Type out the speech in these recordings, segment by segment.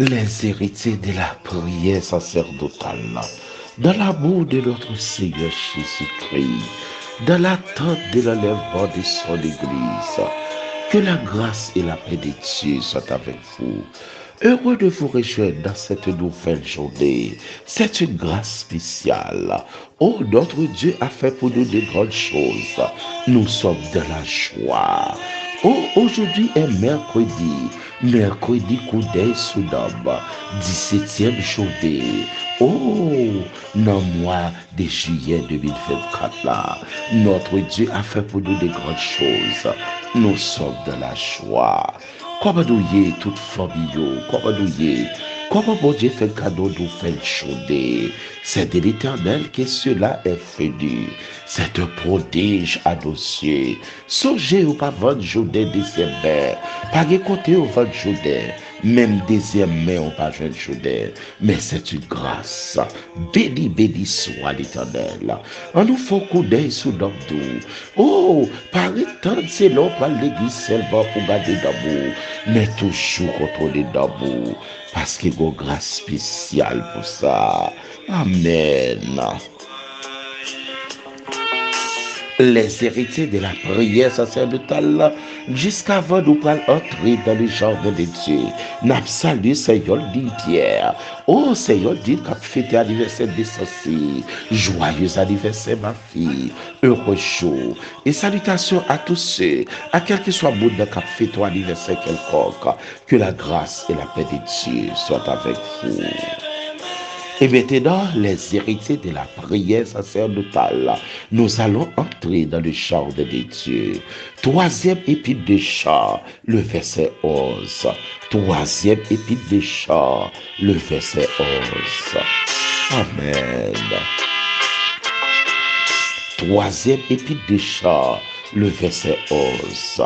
les héritiers de la prière sacerdotale, dans l'amour de notre Seigneur Jésus-Christ, dans l'attente de l'enlèvement de son Église. Que la grâce et la paix de Dieu soient avec vous. Heureux de vous rejoindre dans cette nouvelle journée. C'est une grâce spéciale. Oh, notre Dieu a fait pour nous de grandes choses. Nous sommes dans la joie. Oh, aujourd'hui est mercredi coup d'œil sous l'homme, 17e journée. Oh, dans le mois de juillet 2024 là, notre Dieu a fait pour nous de grandes choses. Nous sommes dans la joie. Comment nous y est, toute famille, comment mon Dieu fait cadeau nous fait journée. C'est de l'Éternel que cela est venu. C'est un prodige à nos yeux. Songez ou pas votre journée deuxième mai. Pas écouter au votre journée. Même deuxième mai, on pas jeune journée. Mais c'est une grâce. Béni soit l'Éternel. On nous faut coup d'œil sous notre dos. Oh, par temps, c'est long par l'église seulement pour garder d'amour. Mais toujours contrôler d'amour. Parce qu'il y a une grâce spéciale pour ça. Amen. Les héritiers de la prière sacerdotale, jusqu'avant nous pour entrer dans le jardin de Dieu. N'a salué Seigneur dit Pierre. Oh Seigneur dit qu'a fêté anniversaire de ceci. Joyeux anniversaire ma fille. Heureux jour. Et salutations à tous ceux, à quel que soit le monde qui a fêté ton anniversaire quelconque. Que la grâce et la paix de Dieu soient avec vous. Et maintenant, les héritiers de la prière sacerdotale, nous allons entrer dans le jardin de Dieu. Troisième épître de Chant, le verset 11. Troisième épître de Chant, le verset 11. Amen. Troisième épître de Chant, le verset 11.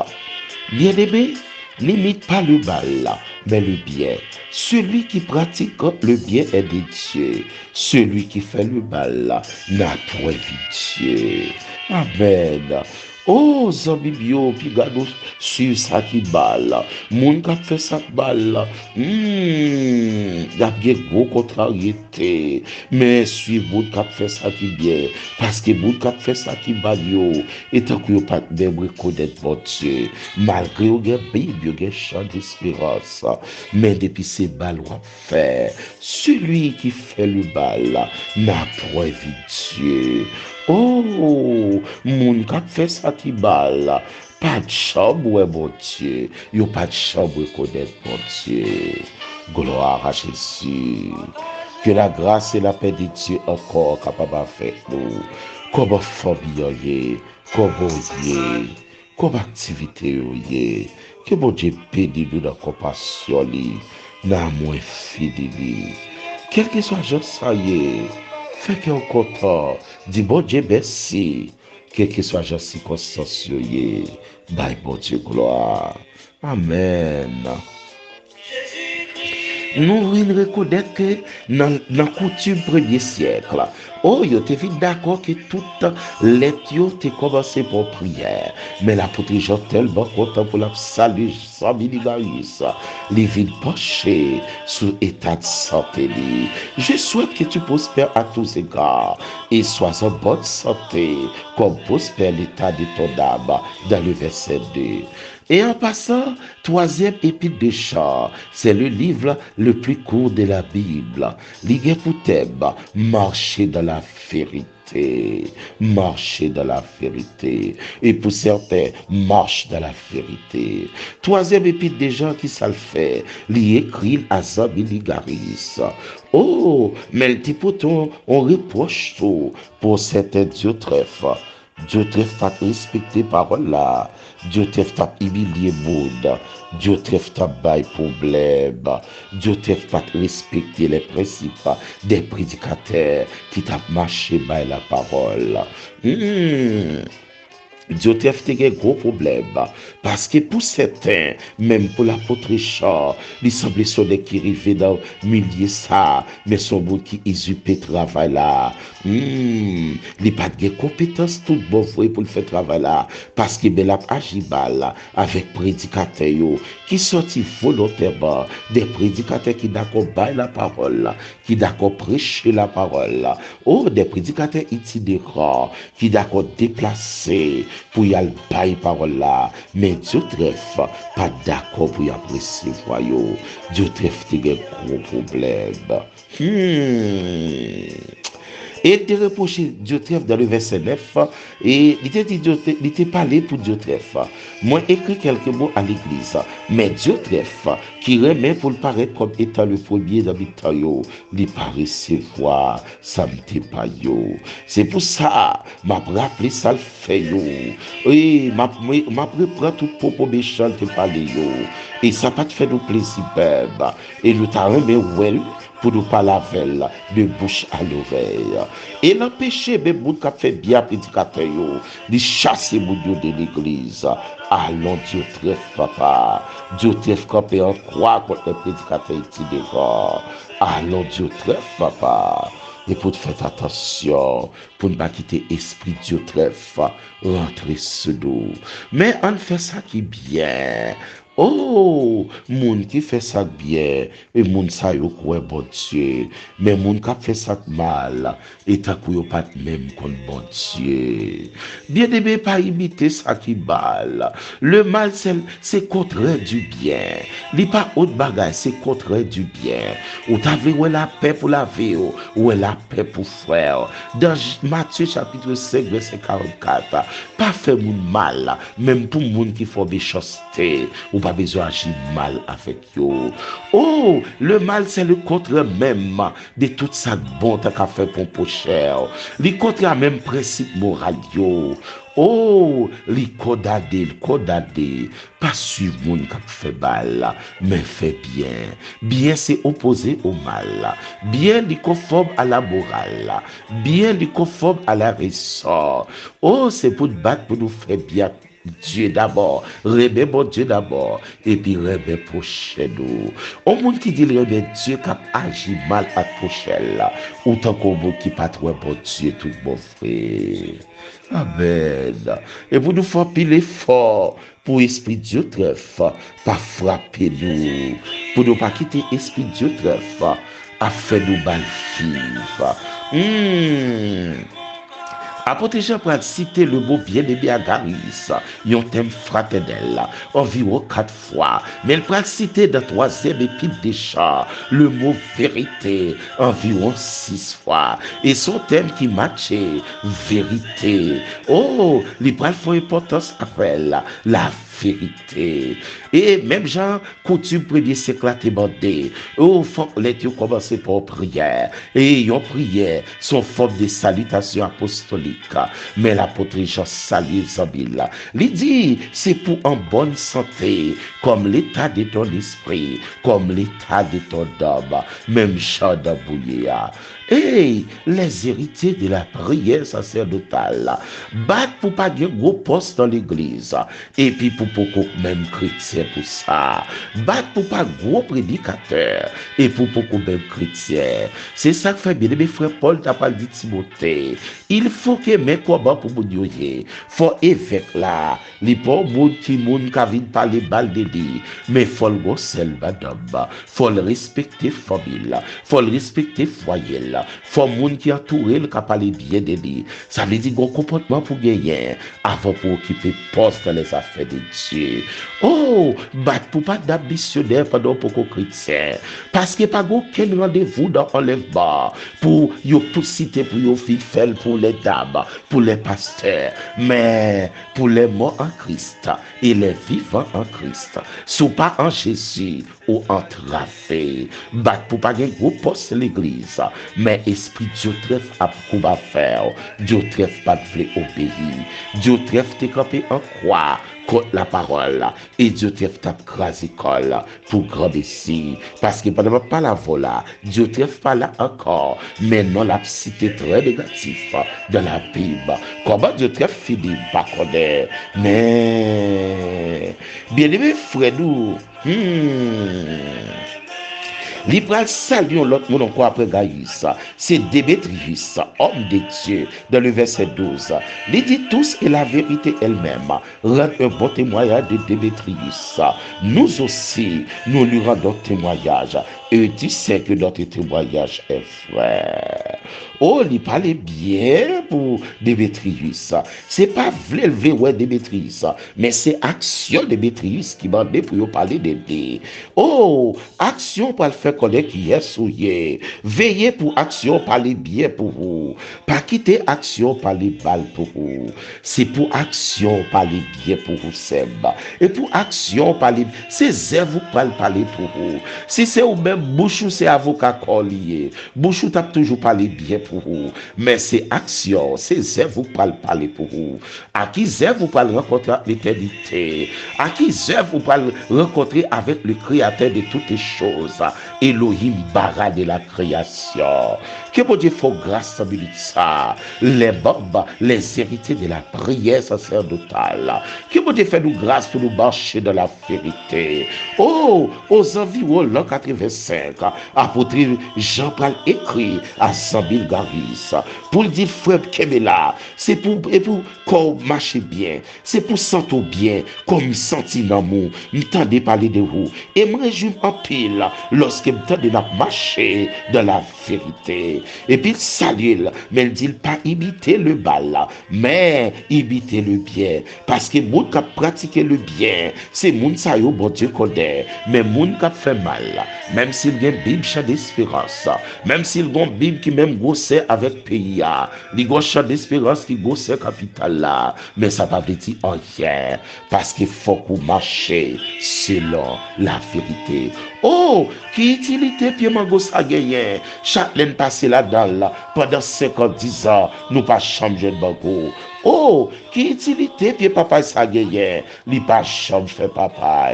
Bien-aimé, n'imite pas le mal, mais le bien. Celui qui pratique le bien est de Dieu. Celui qui fait le mal n'a point vu Dieu. Amen. Oh, Zambi bio, puis gado sur ça qui balle. Moun qui fait ça balle. Y a bien gros contrariété. Mais suivre moun qui fait ça qui bien. Parce que moun qui fait ça qui balle yo. Et tant que yo pas même reconnaître mon Dieu. Malgré yo gen Bible, yo gen chant d'espérance. Mais depuis ces balles on fait. Celui qui fait le bal n'a point vu Dieu. Oh, moun qui fait ça qui balle, pas de chambre, mon Dieu. Yo pas de chambre reconnaître mon Dieu. Gloire à Jésus. Que la grâce et la paix de Dieu encore capable avec nous. Comme famille, comme lié, comme activité, que mon Dieu bénisse nous dans la compassion, dans l'amour fidèle. Quel que soit le ça y est, fait qu'on content, dis bon Dieu merci, quel que soit le circonstance, bye bon Dieu gloire. Amen. Nous reconnaître que dans la coutume premier siècle, oh, yo te vite d'accord que toute lettre te commencé pour prière. Mais l'apôtre Jean tellement content pour la salut sans miligaris. Les villes penchées sous état de santé. Je souhaite que tu prospères à tous égards et sois en bonne santé comme prospère l'état de ton âme dans le verset 2. Et en passant, troisième épître de Chant, c'est le livre le plus court de la Bible. Ligue pour thème, marcher dans la vérité. Marcher dans la vérité. Et pour certains, marche dans la vérité. Troisième épître de Jean qui ça le fait, lui écrit à Zambi Ligaris. Oh, mais le type on reproche tout pour certains diotrephs. Dieu te fait respecter parole là. Dieu te fait humilier monde. Dieu te fait bail problème. Dieu te fait respecter les principes des prédicateurs qui t'a marché by la parole. Diotrephe te gen gros problème parce que pour certains, même pour l'apôtre Richard, il semblait sonner qui arrivait dans le milieu ça, mais son bout qui usurpait travail là. Il pas de compétence tout bon vrai pour le faire travail là parce que ben la agi mal avec prédicateurs yo qui sorti volontairement des prédicateurs qui d'accord bailler la parole, qui d'accord prêcher la parole. Oh, des prédicateurs itinérants qui d'accord déplacer pour y aller bailler parole là, mais Diotrephe pas d'accord pour y apprécier voyou. Diotrephe te gen gros problème. Et de reprocher Diotrephe dans le verset 9, et il était parlé pour Diotrephe. Moi, écrit quelques mots à l'église, mais Diotrephe, qui remet pour le paraître comme étant le premier d'habitant, il pas recevoir, ça me pas yo. C'est pour ça, m'a rappelé ça le fait yo. Oui, m'a reprend tout propos méchant te parler yo. Et ça pas te fait nous plaisir, et nous t'a remis well pour nous parler avec de bouche à l'oreille. Et l'empêcher, même moun qui fait bien prédicateur, de chasser moun de l'église. Allons, Diotrephe, papa. Diotrephe, campé en croix contre les prédicateurs itinérants. Allons, Diotrephe, papa. Et pour te faire attention, pour ne pas quitter esprit Diotrephe, rentrer sous nous. Mais on fait ça qui est bien. Oh, moun qui fait ça bien, et moun sa yo koué bon Dieu, mais moun qui fait ça mal, et ta kou yo pas même kon bon Dieu. Bien aimé, pas imiter ça qui mal. Le mal, c'est contraire du bien. Li pas autre bagage, c'est contraire du bien. Ou t'avais ou la paix pour la vie, ou la paix pour frère. Dans Matthieu chapitre 5, verset 44, pas fait moun mal, même pour moun qui font méchanceté, ou pas besoin d'agir mal avec yo. Oh, le mal c'est le contraire même de toute sa bonté qu'a fait pour cher. Le contraire même principe moral yo. Oh, li kodade, pas suivre moun qui fait mal, mais fait bien. Bien c'est opposé au mal. Bien li conforme à la morale. Bien li conforme à la raison. Oh, c'est pour te battre, pour nous faire bien. Dieu d'abord, remet bon Dieu d'abord, et puis remet prochain nous. Au monde qui dit remet Dieu qui a agi mal à prochain là, autant qu'au monde qui pas trop bon Dieu tout mon frère. Amen. Et pour nous faire pile fort pour esprit Diotrephe, pas frapper nous, pour nous pas quitter esprit Diotrephe, à faire nous mal vivre. Apôtre Jean pour citer le mot bien-aimé à Garis, un thème fraternel, environ 4 fois. Mais il peut citer dans 3e épître des chants, le mot vérité, environ 6 fois. Et son thème qui matchait, vérité. Oh, les bras font importance après la vérité. Et même Jean, coutume premier siècle a demandé, oh, faut les commencer par prière. Et une prière, son forme de salutation apostolique. Mais l'apôtre Jean salue Zabila. Il dit, c'est pour en bonne santé, comme l'état de ton esprit, comme l'état de ton âme, même Jean d'Abouléa. Et les héritiers de la prière sacerdotale battent pour pas de gros poste dans l'église. Et puis pour beaucoup même chrétiens pour ça. Battent pour pas gros prédicateurs. Et pour beaucoup même chrétiens. C'est ça que fait bien mes frères Paul t'a pas dit Timothée. Il faut que mes combats pour mon yoye. Faut évêque là. Les pauvres moun qui moun ka vin parler bal de li. Mais faut le go sel madame. Faut le respecter famille. Faut le respecter foyer. Faut moun qui entoure le qui parler bien de lui. Ça veut dire qu'on comportement pour gagner avant pour occuper poste dans les affaires de Dieu. Oh, bat pour pas d'ambitionnaire pendant pour chrétien. Parce que pas aucun rendez-vous dans enlèvement pour yo pour citer pour yo faire pour les dames, pour les pasteurs, mais pour les morts en Christ et les vivants en Christ. Sous pas en Jésus ou entravé. Bat pour pas gagner gros poste l'église. Mais esprit Diotrephe a beaucoup à faire. Diotrephe pas voulu obéir. Diotrephe t'est campé en croix contre la parole. Et Dieu t'a crasé col pour grand messie. Parce que pendant pas la vola, Dieu t'a pas là encore. Maintenant, la cité très négatif dans la Bible. Comment Dieu t'a fini, pas connaître. Mais, bien aimé frère, nous, Libral saluons l'autre monde encore après Gaïs. C'est Démétrius, homme de Dieu, dans le verset 12. Il dit tous et la vérité elle-même rend un bon témoignage de Démétrius. Nous aussi, nous lui rendons témoignage. Et tu sais que notre témoignage est vrai. Oh, il parlait bien pour Démétrius. C'est pas lever ouais Démétrius, mais c'est action Démétrius qui m'a dit pour parler de lui. Oh, action pour le faire connaître qui est souillé. Veillez pour action parler bien pour vous. Pas quitter action parler mal pour vous. C'est pour action parler bien pour vous, Seb. Et pour action parler, c'est vous parler pour vous. Si c'est ou même bouchou, c'est avocat collier. Bouchou t'a toujours parlé bien pour vous. Mais c'est action, c'est vous parler pour vous. À qui vous parlez rencontrer l'éternité. À qui vous parlez rencontrer avec le Créateur de toutes les choses. Elohim bara de la création. Que bon Dieu faut grâce à ça. Les bombes, les héritiers de la prière sacerdotale. Que bon Dieu fait nous grâce pour nous marcher dans la vérité. Oh, aux environs l'an 85, apôtre Jean-Paul écrit à 100 000 Garis pour dire frère Kemela, c'est pour qu'on marche bien, c'est pour sentir bien, comme sentir l'amour, m'entendez parler de vous. Et moi je en pile lorsque m'entendez marcher dans la vérité. Et puis il salue, mais il dit pas imiter le mal, mais imiter le bien. Parce que moun qui a pratiqué le bien, c'est moun ça yo bon Dieu connaît. Mais moun qui a fait mal, même s'il y a une Bible chant d'espérance, même s'il y a une Bible qui même gossait avec pays, il y a un chant d'espérance qui gossait capital là, mais ça va dire rien. Parce qu'il faut qu'on marche selon la vérité. Oh, qui utilité puis mangos a gagné. Châtelaine passé là-dedans pendant 50-10 ans, nous pas changer de banco. Oh, qui utilité puis papa ça gagné. Li pas chambre fait papa.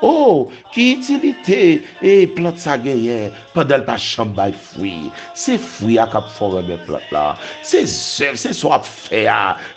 Oh, qui utilité et plante ça gagné pendant le pas chambre bail fruit. C'est fruit à cap former plante là. C'est soit fait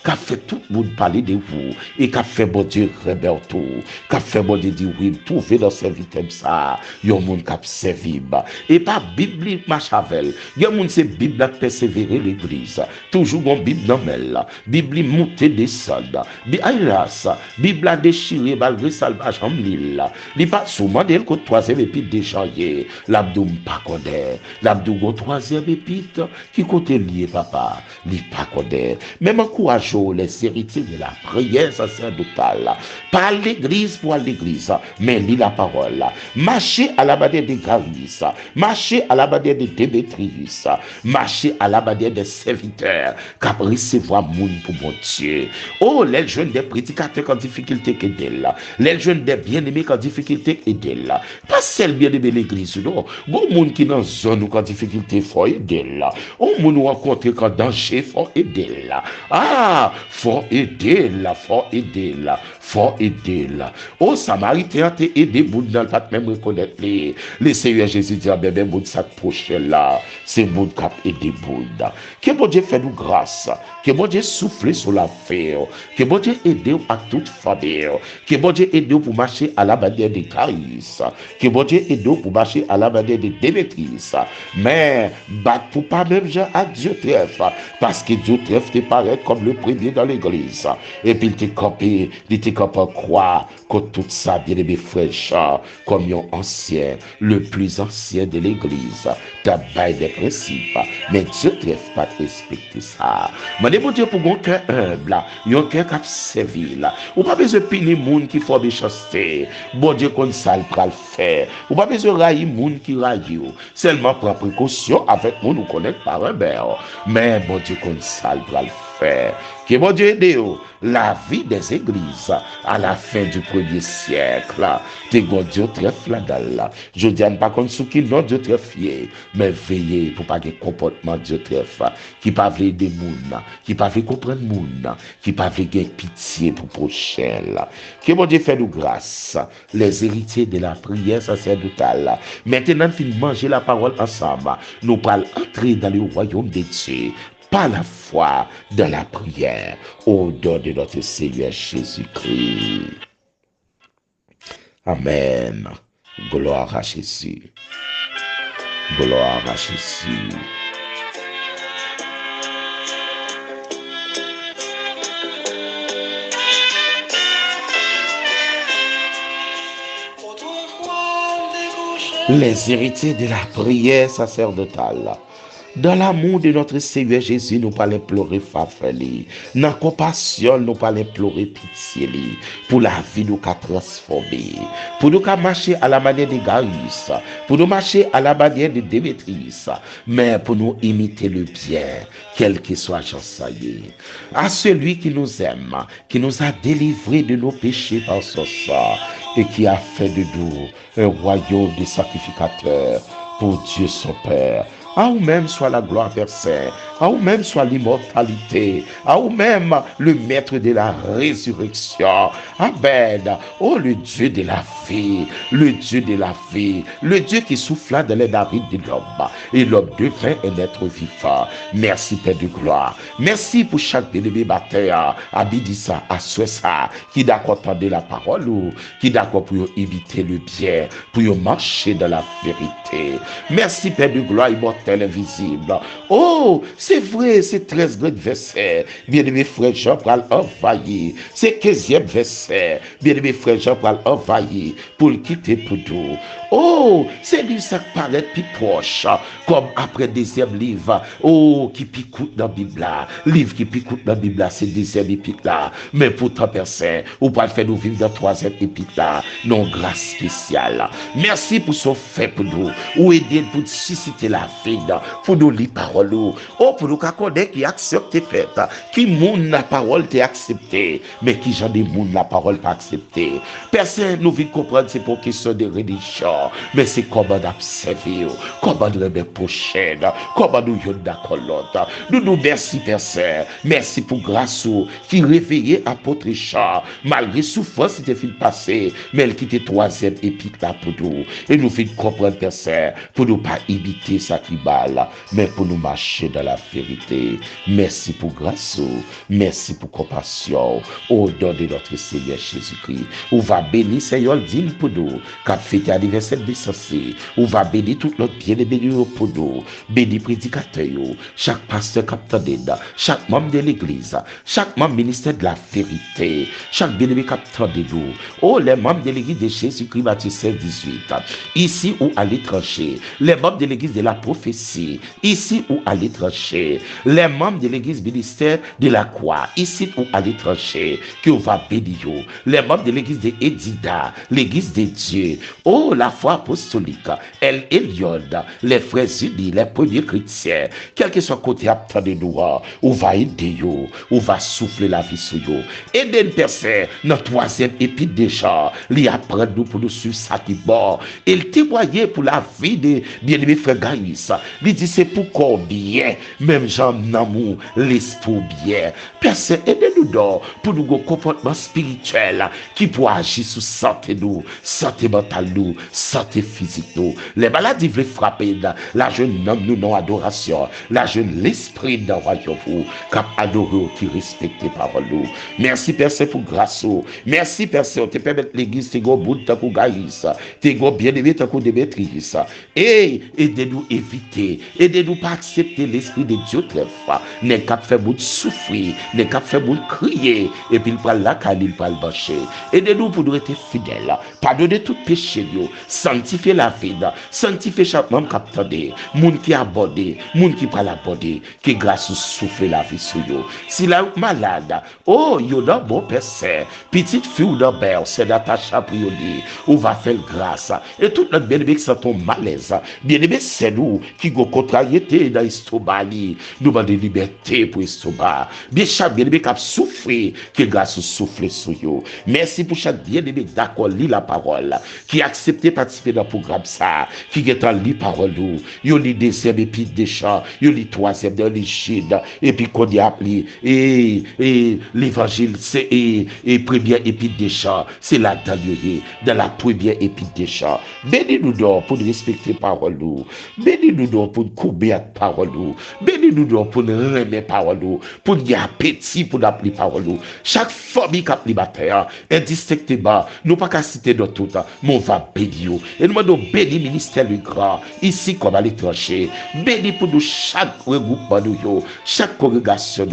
qu'a fait tout le monde parler de vous et qu'a fait bon Dieu rebelle tout. Qu'a fait bon Dieu dire oui, trouver dans serviteur ça. Yon moun k'ap servi et pas biblique machavel. Yon moun c'est Bible a persévérer l'église. Toujours bon Bible dans elle. Bible monter descendre. Bible a déchiré malgré salvage en l'île. Li pas souvent d'elle qu'au troisième épître de janvier. L'abdoum pas connaît. L'abdoum au troisième épître qui côté lié papa. Li pas connaît. Même encourageons les héritiers de la prière sacerdotale. Pas l'église pour l'église, mais lit la parole. Marcher à la manière de Gaïs, marcher à la manière de Démétrius, marcher à la manière des serviteurs, qui recevoir moun pour mon Dieu. Oh, les jeunes des prédicateurs en difficulté que d'elle, les jeunes des bien-aimés en difficulté que d'elle. Pas celle bien-aimée l'église, non. Bon moun qui dans zone ou en difficulté, faut aider là. Oh, moun rencontre qu'en danger, faut aider là. Ah, faut aider là, faut aider là, faut aider là. Oh, Samaritain t'a aidé moun dans le pat même reconnaître les Seigneur Jésus dit bébé moun ça prochain là, c'est moun qui a aidé moun. Que bon Dieu fait nous grâce, que bon Dieu souffle sur la terre, que bon Dieu aide à toute famille, que bon Dieu aide pour marcher à la manière de Caïs, que bon Dieu aide pour marcher à la manière de Démétrius, mais bat pour pas même gens à Dieu trèfle, parce que Dieu trèfle te paraît comme le premier dans l'église, et puis il te croire que tout ça bien aimé frère comme un ancien, le plus ancien de l'église, t'as bail des principes, mais Dieu ne trèfle pas de respecter ça. Mais bon Dieu pour un cœur humble, un cœur qui a servi là, ou pas besoin de punir les gens qui font méchanceté, bon Dieu comme ça le pral faire, ou pas besoin de railler les gens qui raillent, seulement prendre précaution avec les gens nous connaître par un beurre, mais bon Dieu comme ça le pral faire. faire. Que mon Dieu aide la vie des églises à la fin du 1er siècle. T'es bon Dieu très fladal. Je dis pas contre ce qui non Dieu très fier, mais veillez pour pas que comportement Dieu très fa, qui pas veut des moun, qui pas veut comprendre moun, qui pas veut gagner pitié pour prochain. Que mon Dieu fait nous grâce, les héritiers de la prière sacerdotale. Maintenant, fin manger la parole ensemble, nous parlons entrer dans le royaume de Dieu par la foi dans la prière au nom de notre Seigneur Jésus-Christ. Amen. Gloire à Jésus. Gloire à Jésus. Les héritiers de la prière sacerdotale. Dans l'amour de notre Seigneur Jésus, nous parlons implorer Fafeli. Dans la compassion, nous parlons implorer pitié pour la vie nous qu'a transformée. Pour nous marcher à la manière de Gaius. Pour nous marcher à la manière de Démétrius. Mais pour nous imiter le bien, quel que soit Jansaïe. À celui qui nous aime, qui nous a délivrés de nos péchés par son sang et qui a fait de nous un royaume de sacrificateurs pour Dieu son Père. À ou même soit la gloire versée, à ou même soit l'immortalité, à ou même le maître de la résurrection. Amen. Oh, le Dieu de la vie, le Dieu de la vie, le Dieu qui souffla dans les narines de l'homme, et l'homme devint un être vivant. Merci, Père de gloire. Merci pour chaque bien-aimé matin, à midi ça, à soir ça, qui d'accord entendre la parole, ou qui d'accord pour imiter le bien, pour marcher dans la vérité. Merci, Père de gloire, immortel, invisible. Oh, c'est vrai, c'est 13 grands versets. Bien-aimé frère Jean pral envahi. C'est 15e verset. Bien-aimé frère Jean pral envahi pour le quitter pour nous. Oh, c'est lui ça qui paraît plus proche, comme après deuxième livre. Oh, qui picoute dans la Bible là. Livre qui picoute dans la Bible là, c'est deuxième épître là. Mais pourtant, personne, ou pas le faire nous vivre dans troisième épître là. Non, grâce spéciale. Merci pour son fait pour nous. Ou aider pour susciter la vie, pour nous lire parole. Oh, pour nous connaître qui accepte fait. Qui moun la parole t'est accepté, mais qui j'en des moun la parole pas accepté. Personne nous vient comprendre c'est pour question de religion. Mais c'est comment d'observer, comment de remettre prochaine, comment nous y d'accord l'autre. Nous merci personne, merci pour grâce qui réveillait apôtre Richard, malgré souffrance c'était fin passé, mais elle quittait troisième épître là pour nous. Et nous fait comprendre personne, pour nous pas imiter ça qui balle, mais pour nous marcher dans la vérité. Merci pour grâce, merci pour compassion, au nom de notre Seigneur Jésus-Christ. On va bénir Seigneur digne pour nous, qu'a fêté anniversaire de sensé, on va bénir tout notre bien-aimé pour nous, bénir prédicateur, chaque pasteur capitaine, chaque membre de l'église, chaque membre ministère de la vérité, chaque bien-aimé capitaine de nous, oh les membres de l'église de Jésus-Christ Matthieu 18, ici ou à l'étranger, les membres de l'église de la prophétie, ici ou à l'étranger, les membres de l'église ministère de la croix, ici ou à l'étranger, que on va bénir, les membres de l'église de Edida, l'église de Dieu, oh la foi apostolique, El Elion, les frères unis, les premiers chrétiens, quel que soit côté apte de nous, on va aider, on va souffler la vie sur eux. Aider une personne, notre troisième épître déjà, lui apprendre nous pour nous suivre ça qui bon. Il témoignait pour la vie de bien-aimé frère Gaius. Il dit c'est pour combien, même Jean Namou, l'esprit bien. Personne, aidez-nous donc pour nous un comportement spirituel qui peut agir sur santé nous, santé mentale nous, santé physique nous. Les maladies veulent frapper, la jeune homme nous non adoration, la jeune l'esprit dans royaume cap adorer qui respecte parole nous. Merci personne pour grâce. Merci personne te permettre l'église te go bout tant que Gaius, te go bien-aimé tant que Démétrius. Et aidez-nous éviter, aidez-nous pas accepter l'esprit de Dieu très fort, n'est qu'à faire bout souffrir, n'est qu'à faire bout crier et puis il prend la canne, il prend le marcher. Aidez-nous pour nous être fidèles, pardonner tout péché nous, sanctifier la vie, sanctifier chaque membre capté, moun qui abordé, moun qui pas l'abordé, que grâce souffle la vie sur eux. Si la malade, oh, yo dans bon personne, petite fille ou dans belle, c'est Natacha Prioli, on va faire grâce. Et tout notre bien-aimé qui sont malaise, bien-aimé c'est nous qui go contrariété dans l'estomac, nous demandons liberté pour l'estomac. Bien chaque bien-aimé qui a souffert, que grâce souffle sur vous. Merci pour chaque bien-aimé d'accord, lit la parole, qui a accepté de participer dans le programme ça, qui est en lit parole, il lit deuxième épître des chants, il lit troisième dans les Chine, et puis qu'on y a appelé, et l'évangile, c'est, et première épître des chants, c'est là dans la première épître des chants. Bénis-nous donc pour respecter parole, bénis-nous donc pour couper la parole, bénis-nous donc pour remettre parole, pour y appétit pour appeler parole. Chaque famille qui a appelé matin, indistinctement, nous pas qu'à citer dans tout temps, mais on va bénir. Et nous demandons bénir ministère le grand, ici comme à l'étranger. Bénis pour nous chaque regroupement, chaque congrégation,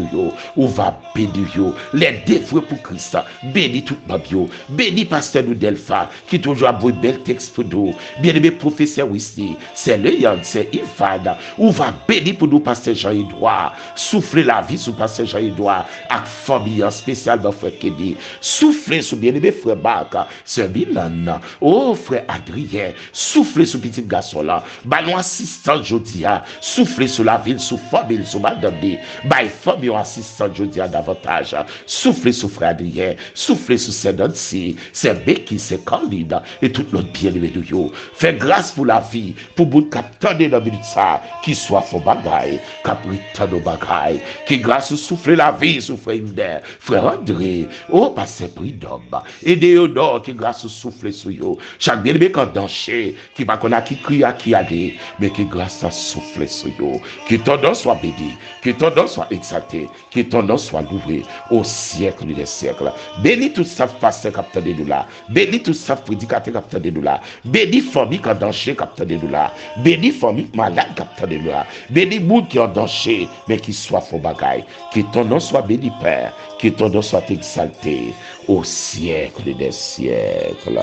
on va bénir. Les dévoués pour Christ, bénis tout le monde. Bénis pasteur nous Delpha, qui toujours a beau bel texte pour nous. Bien-aimé professeur ici, c'est le Yann, c'est Ivan. On va bénir pour nous pasteur Jean-Edouard. Souffler la vie sur pasteur Jean-Edouard, avec famille en spécial dans frère Kenny. Souffler sur bien-aimé frère Barca, sœur Milan. Oh frère Adrien, souffler sur petit garçon là. Ballon assistant Jodia, souffler sur la ville, sur famille, sur madame B. By famille assistant Jodia davantage. Souffler sur frère Adrien, souffler sur c'est Nancy, c'est Becky, c'est Carlina et tout l'autre bien-aimé de yo. Fais grâce pour la vie, pour vous capter dans la minute ça, qui soit faux bagaille, capritan de bagaille, qui grâce au souffler la vie, souffler Hinder, frère André, oh, pasteur Pridom, et Déodore, qui grâce au souffler sur yo. Chaque bien-aimé quand danser, qui va qu'on a qui crie à qui aller, mais qui grâce à souffler sur yo. Que ton nom soit béni, que ton nom soit exalté, que ton nom soit loué au siècle des siècles. Bénis tout ça, pasteur capteur de nous là. Bénis tout ça, prédicateur capteur de nous là. Bénis famille qui a danger capteur de nous là. Bénis famille malade capteur de nous là. Bénis monde qui a danger, mais qui soit faux bagaille. Que ton nom soit béni, Père. Que ton nom soit exalté au siècle des siècles.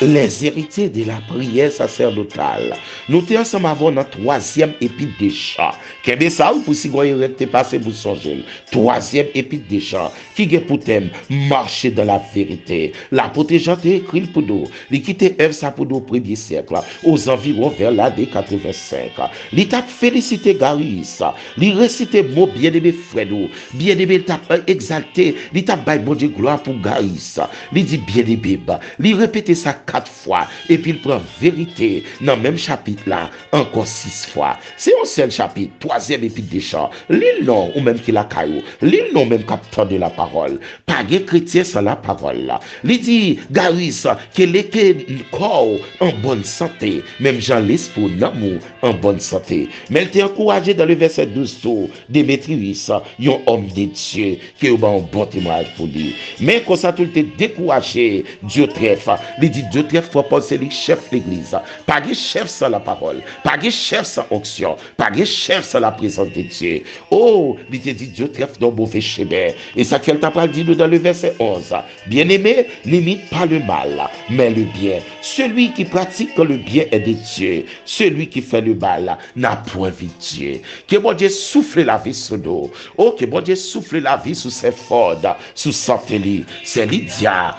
Les héritiers de la prière sacerdotale. Nous sommes ensemble avant notre troisième épître des chants. Qu'est-ce ça pour si vous avez passé pour songer? Troisième épître des chants qui est pour thème marcher dans la vérité. L'apôtre Jean a écrit pour nous. Il quitté œuvre ça pour nous au premier siècle, aux environs vers l'année 85. Il t'a félicité Garis. Il récité mot bien-aimé frère nous. Bien-aimé t'a exalté. Il t'a baillé bon Dieu gloire pour Garis. Il dit bien-aimé. Il répétait ça 4 fois et puis il prend vérité dans le même chapitre là encore 6 fois. C'est un seul chapitre, troisième épître des chants. L'île non ou même qui la caillou, l'île non même capteur de la parole. Pas de chrétien sans la parole là. Il dit Garis qu'il était corps en bonne santé, même Jean l'esprit l'amour en bonne santé. Mais il était encouragé dans le verset 12 tout Démétrius, un homme de Dieu qui a un bon témoignage pour lui. Mais quand ça tout était découragé, Dieu trèfle. Il dit Dieu très fort penser les chefs de l'église. Pas de chef sans la parole. Pas de chef sans onction. Pas de chef sans la présence de Dieu. Oh, il te dit Dieu très dans mauvais chemin. Et ça qu'elle t'a pas dit dans le verset 11. Bien-aimé, n'imite pas le mal, mais le bien. Celui qui pratique le bien est de Dieu. Celui qui fait le mal n'a point vu Dieu. Que bon Dieu souffle la vie sur nous. Oh, que bon Dieu souffle la vie sur ses Ford, sur Santélie. C'est Lydia.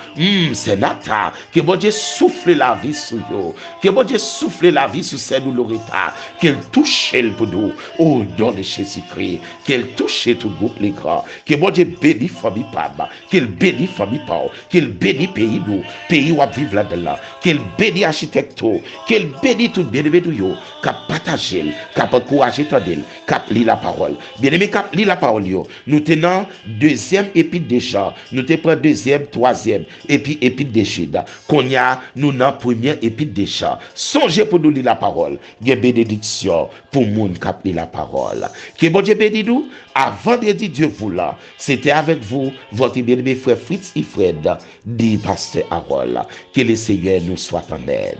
C'est Nata. Que bon Dieu souffle la vie sur nous. Que bon Dieu souffle la vie sur ces Loretta. Qu'elle touche elle pour nous. Au nom de Jésus-Christ. Qu'elle touche tout groupe les grands. Que bon Dieu bénisse famille Pam. Qu'elle bénisse famille Pau. Qu'elle bénisse pays nous. Pays où vivre là-dedans. Qu'elle bénisse architecte. Qu'elle bénisse tout bien-aimé de yo. Qu'elle partage. Qu'elle encourage t'endel. Qu'elle lit la parole. Bien-aimé qu'elle lit la parole yo. Nous tenons deuxième épître des chants. Nous te prenons deuxième, troisième. Et puis épître des Judas. Qu'on y a, nous dans première épître des chants. Songez pour nous lire la parole. Il y a bénédiction pour monde qui lit la parole. Que bon Dieu bénisse nous. Avant de dire Dieu vous là, c'était avec vous, votre bien-aimé frère Fritz Ifred, dit pasteur Harold. Que le Seigneur nous soit en aide.